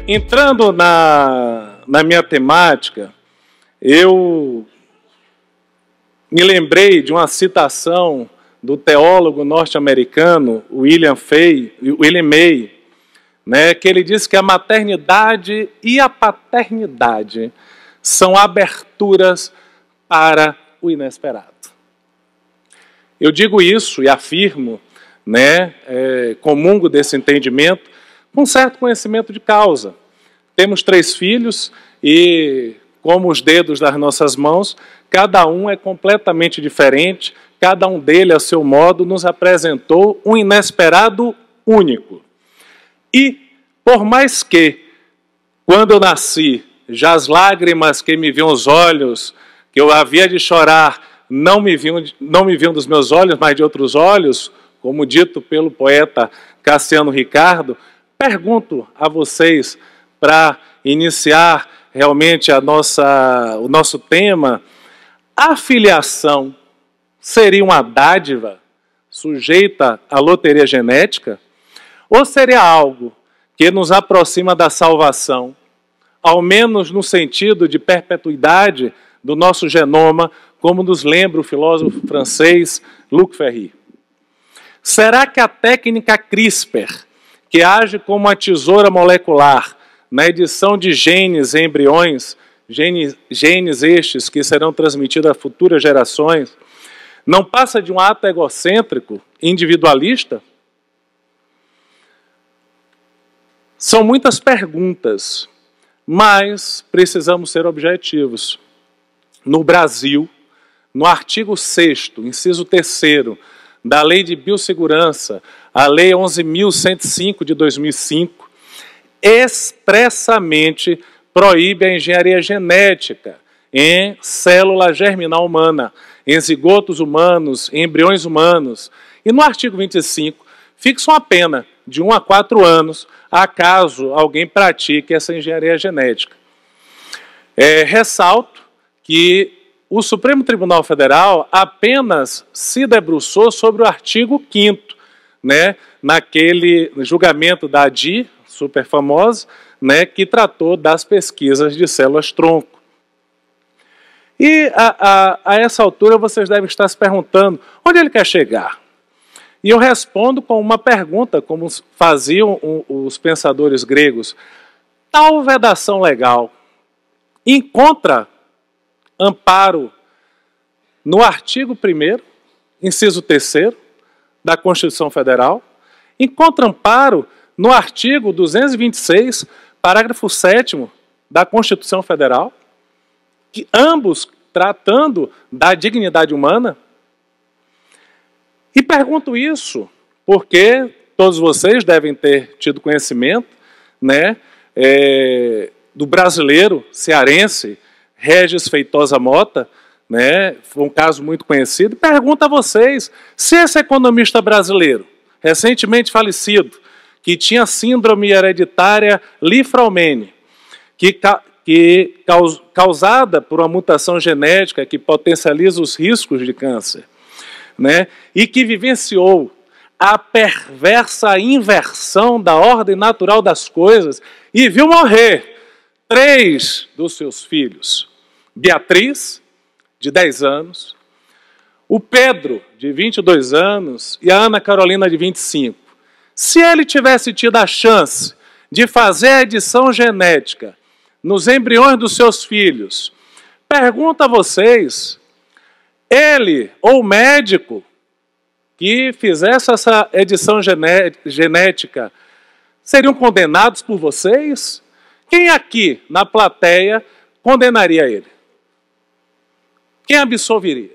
Entrando na minha temática, eu me lembrei de uma citação do teólogo norte-americano William May, né, que ele diz que a maternidade e a paternidade são aberturas para o inesperado. Eu digo isso e afirmo, né, comungo desse entendimento, com certo conhecimento de causa. Temos 3 filhos e, como os dedos das nossas mãos, cada um é completamente diferente, cada um deles, a seu modo, nos apresentou um inesperado único. E, por mais que, quando eu nasci, já as lágrimas que me viam os olhos, que eu havia de chorar, não me viam dos meus olhos, mas de outros olhos, como dito pelo poeta Cassiano Ricardo, pergunto a vocês, para iniciar realmente o nosso tema, a filiação seria uma dádiva sujeita à loteria genética? Ou seria algo que nos aproxima da salvação, ao menos no sentido de perpetuidade do nosso genoma, como nos lembra o filósofo francês Luc Ferry? Será que a técnica CRISPR, que age como uma tesoura molecular na edição de genes em embriões, genes estes que serão transmitidos a futuras gerações, não passa de um ato egocêntrico, individualista? São muitas perguntas, mas precisamos ser objetivos. No Brasil, no artigo 6º, inciso 3º, da Lei de Biossegurança, a Lei 11.105 de 2005, expressamente proíbe a engenharia genética em célula germinal humana, em zigotos humanos, em embriões humanos. E no artigo 25, fixa uma pena de 1 a 4 anos, acaso alguém pratique essa engenharia genética. Ressalto que o Supremo Tribunal Federal apenas se debruçou sobre o artigo 5º, né, naquele julgamento da ADI, super famosa, né, que tratou das pesquisas de células-tronco. E a essa altura vocês devem estar se perguntando, onde ele quer chegar? E eu respondo com uma pergunta, como faziam os pensadores gregos. Tal vedação legal encontra amparo no artigo 1º, inciso 3º, da Constituição Federal, encontra amparo no artigo 226, parágrafo 7º da Constituição Federal, que ambos tratando da dignidade humana. E pergunto isso porque todos vocês devem ter tido conhecimento, né, do brasileiro cearense Regis Feitosa Mota, né, foi um caso muito conhecido. Pergunto a vocês se esse economista brasileiro, recentemente falecido, que tinha síndrome hereditária Li-Fraumeni, causada por uma mutação genética que potencializa os riscos de câncer, né, e que vivenciou a perversa inversão da ordem natural das coisas e viu morrer 3 dos seus filhos, Beatriz, de 10 anos, o Pedro, de 22 anos, e a Ana Carolina, de 25. Se ele tivesse tido a chance de fazer a edição genética nos embriões dos seus filhos, pergunto a vocês, ele ou o médico que fizesse essa edição genética seriam condenados por vocês? Quem aqui na plateia condenaria ele? Quem absolveria?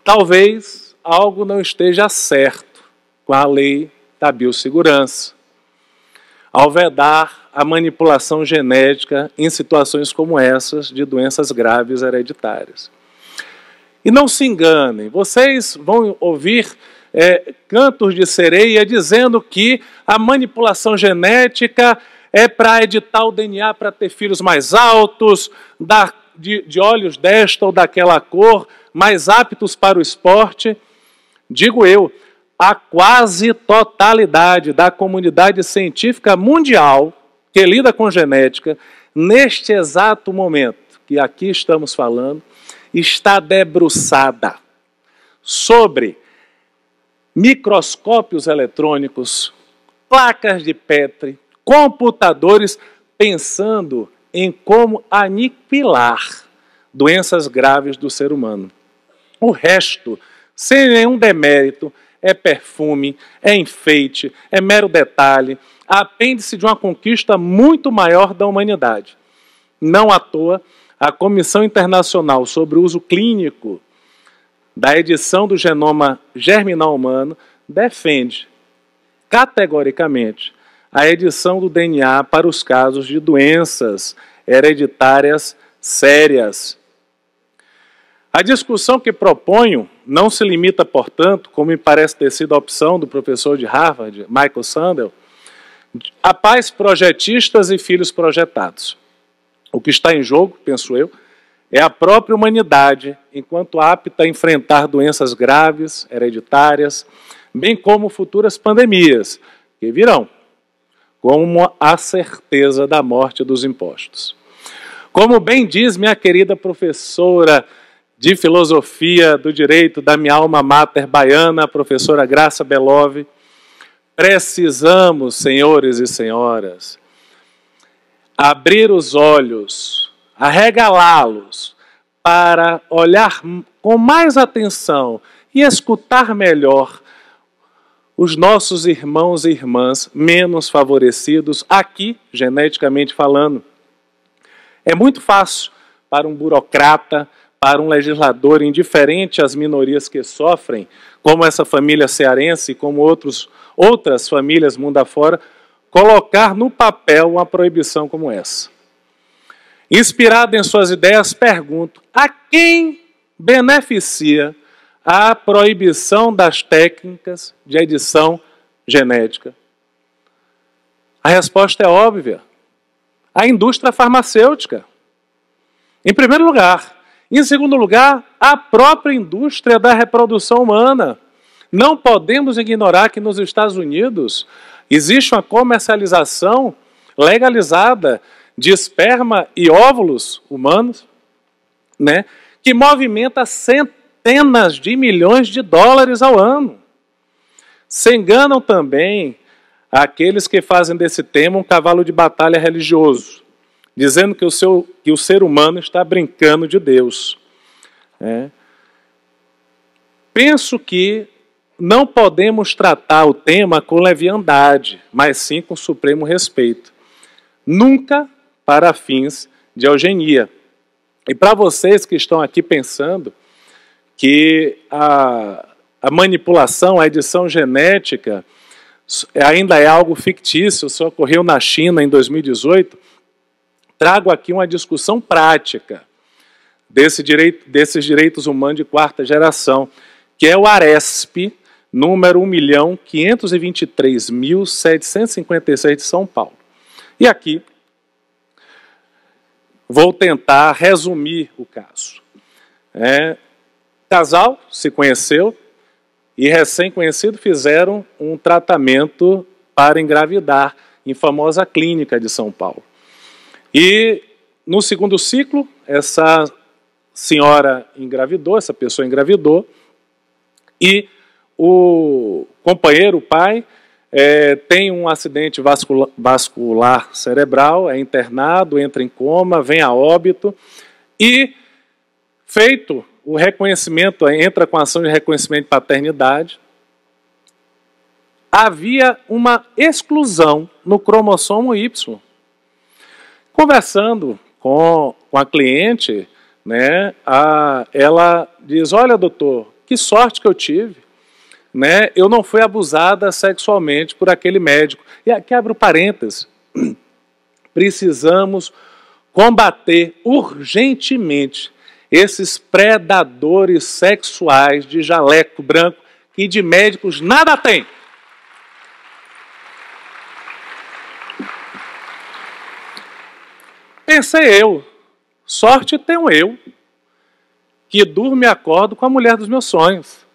Talvez algo não esteja certo com a lei da biossegurança, ao vedar a manipulação genética em situações como essas de doenças graves hereditárias. E não se enganem, vocês vão ouvir cantos de sereia dizendo que a manipulação genética é para editar o DNA para ter filhos mais altos, de olhos desta ou daquela cor, mais aptos para o esporte. Digo eu, a quase totalidade da comunidade científica mundial que lida com genética, neste exato momento que aqui estamos falando, está debruçada sobre microscópios eletrônicos, placas de Petri, computadores, pensando em como aniquilar doenças graves do ser humano. O resto, sem nenhum demérito, é perfume, é enfeite, é mero detalhe, apêndice de uma conquista muito maior da humanidade. Não à toa, a Comissão Internacional sobre o Uso Clínico da Edição do Genoma Germinal Humano defende, categoricamente, a edição do DNA para os casos de doenças hereditárias sérias. A discussão que proponho não se limita, portanto, como me parece ter sido a opção do professor de Harvard, Michael Sandel, a pais projetistas e filhos projetados. O que está em jogo, penso eu, é a própria humanidade, enquanto apta a enfrentar doenças graves, hereditárias, bem como futuras pandemias, que virão, como a certeza da morte dos impostos. Como bem diz minha querida professora de filosofia do direito da minha alma mater baiana, a professora Graça Belov, precisamos, senhores e senhoras, abrir os olhos, arregalá-los, para olhar com mais atenção e escutar melhor os nossos irmãos e irmãs menos favorecidos, aqui, geneticamente falando. É muito fácil para um burocrata, para um legislador indiferente às minorias que sofrem, como essa família cearense e como outras famílias mundo afora, colocar no papel uma proibição como essa. Inspirado em suas ideias, pergunto, a quem beneficia a proibição das técnicas de edição genética? A resposta é óbvia. A indústria farmacêutica. Em primeiro lugar. Em segundo lugar, a própria indústria da reprodução humana. Não podemos ignorar que nos Estados Unidos existe uma comercialização legalizada de esperma e óvulos humanos, né, que movimenta centenas de milhões de dólares ao ano. Se enganam também aqueles que fazem desse tema um cavalo de batalha religioso, dizendo que o ser humano está brincando de Deus. Penso que não podemos tratar o tema com leviandade, mas sim com supremo respeito. Nunca para fins de eugenia. E para vocês que estão aqui pensando que a manipulação, a edição genética ainda é algo fictício, só ocorreu na China em 2018, trago aqui uma discussão prática desses direitos humanos de quarta geração, que é o ARESP, número 1.523.756 de São Paulo. E aqui vou tentar resumir o caso. Casal se conheceu e recém-conhecido fizeram um tratamento para engravidar em famosa clínica de São Paulo. E no segundo ciclo, essa senhora engravidou, essa pessoa engravidou, e o companheiro, o pai, tem um acidente vascular cerebral, é internado, entra em coma, vem a óbito, e feito o reconhecimento, entra com a ação de reconhecimento de paternidade, havia uma exclusão no cromossomo Y. Conversando com a cliente, né, ela diz, olha doutor, que sorte que eu tive, né, eu não fui abusada sexualmente por aquele médico. E aqui abre o parênteses, precisamos combater urgentemente esses predadores sexuais de jaleco branco que de médicos nada tem. Pensei eu, sorte tenho eu, que durmo e acordo com a mulher dos meus sonhos.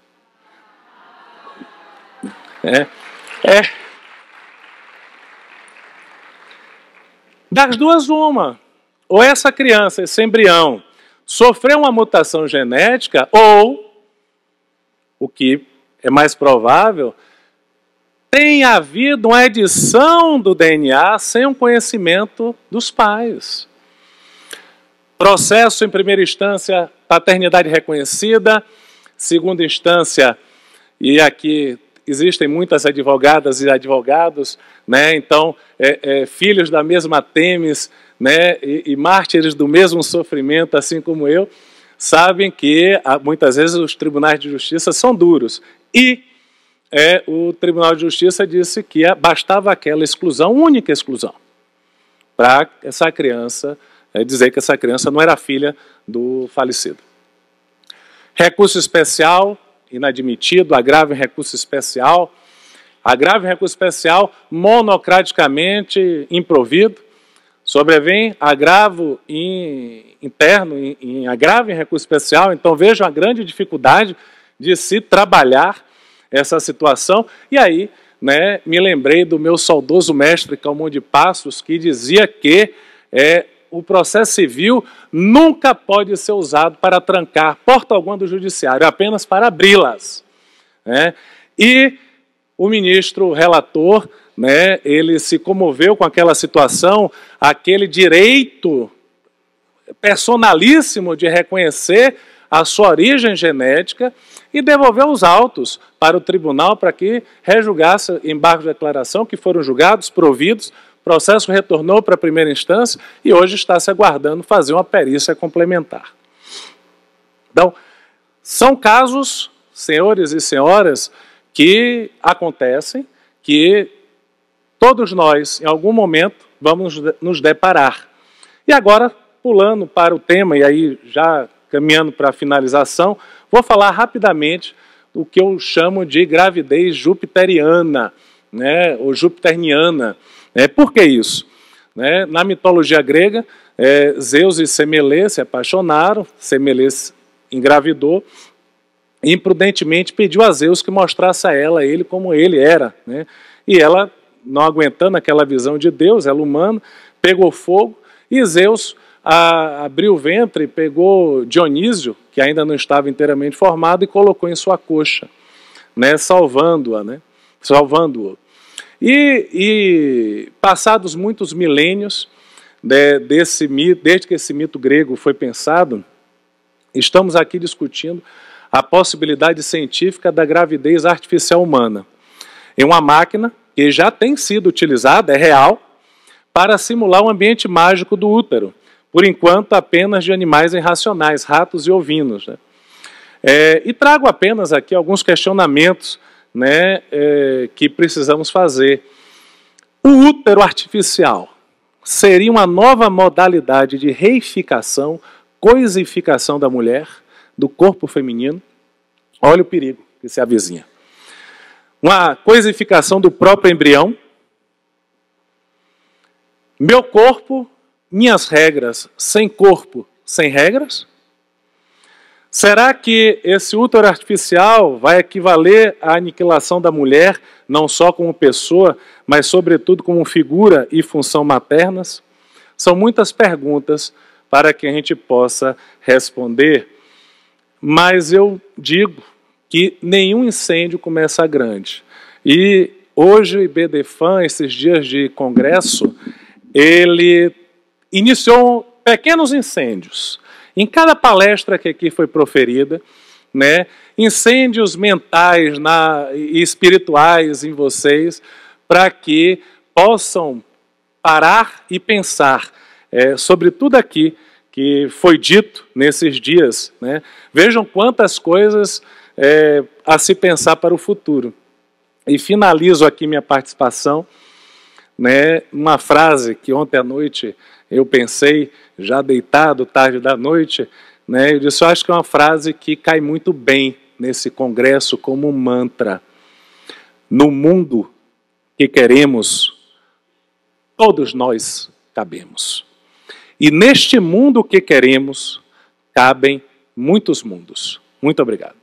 Das duas, uma. Ou essa criança, esse embrião, sofreu uma mutação genética, ou, o que é mais provável, tem havido uma edição do DNA sem o conhecimento dos pais. Processo, em primeira instância, paternidade reconhecida, segunda instância, e aqui existem muitas advogadas e advogados, né? Então, filhos da mesma temes, né? E mártires do mesmo sofrimento, assim como eu, sabem que muitas vezes os tribunais de justiça são duros. E o Tribunal de Justiça disse que bastava aquela exclusão, única exclusão, para essa criança dizer que essa criança não era filha do falecido. Recurso especial, inadmitido, agravo em recurso especial. Agravo em recurso especial, monocraticamente improvido. Sobrevém agravo interno em agravo em recurso especial. Então vejo a grande dificuldade de se trabalhar essa situação. E aí, né, me lembrei do meu saudoso mestre Calmon de Passos, que dizia que o processo civil nunca pode ser usado para trancar porta alguma do judiciário, apenas para abri-las. Né? E o ministro relator, né, ele se comoveu com aquela situação, aquele direito personalíssimo de reconhecer a sua origem genética e devolveu os autos para o tribunal para que rejulgasse embargos de declaração, que foram julgados, providos. O processo retornou para a primeira instância e hoje está se aguardando fazer uma perícia complementar. Então, são casos, senhores e senhoras, que acontecem, que todos nós, em algum momento, vamos nos deparar. E agora, pulando para o tema, e aí já caminhando para a finalização, vou falar rapidamente do que eu chamo de gravidez jupiteriana, né, ou jupiteriana. Por que isso? Na mitologia grega, Zeus e Semele se apaixonaram, Semele engravidou, e imprudentemente pediu a Zeus que mostrasse a ela ele como ele era. Né? E ela, não aguentando aquela visão de Deus, ela humana, pegou fogo, e Zeus abriu o ventre, pegou Dionísio, que ainda não estava inteiramente formado, e colocou em sua coxa, né? Salvando-a. Né? Salvando-o. E passados muitos milênios, desde que esse mito grego foi pensado, estamos aqui discutindo a possibilidade científica da gravidez artificial humana. Em uma máquina que já tem sido utilizada, é real, para simular o ambiente mágico do útero, por enquanto apenas de animais irracionais, ratos e ovinos. Né? E trago apenas aqui alguns questionamentos, né, que precisamos fazer. O útero artificial seria uma nova modalidade de reificação, coisificação da mulher, do corpo feminino? Olha o perigo que se avizinha. Uma coisificação do próprio embrião. Meu corpo, minhas regras, sem corpo, sem regras? Será que esse útero artificial vai equivaler à aniquilação da mulher, não só como pessoa, mas sobretudo como figura e função maternas? São muitas perguntas para que a gente possa responder, mas eu digo que nenhum incêndio começa grande. E hoje o IBDFAN, esses dias de congresso, ele iniciou pequenos incêndios. Em cada palestra que aqui foi proferida, né, incêndios mentais e espirituais em vocês, para que possam parar e pensar sobre tudo aqui que foi dito nesses dias. Né? Vejam quantas coisas a se pensar para o futuro. E finalizo aqui minha participação, né, uma frase que ontem à noite eu pensei, já deitado, tarde da noite, né, eu disse, eu acho que é uma frase que cai muito bem nesse congresso como um mantra. No mundo que queremos, todos nós cabemos. E neste mundo que queremos, cabem muitos mundos. Muito obrigado.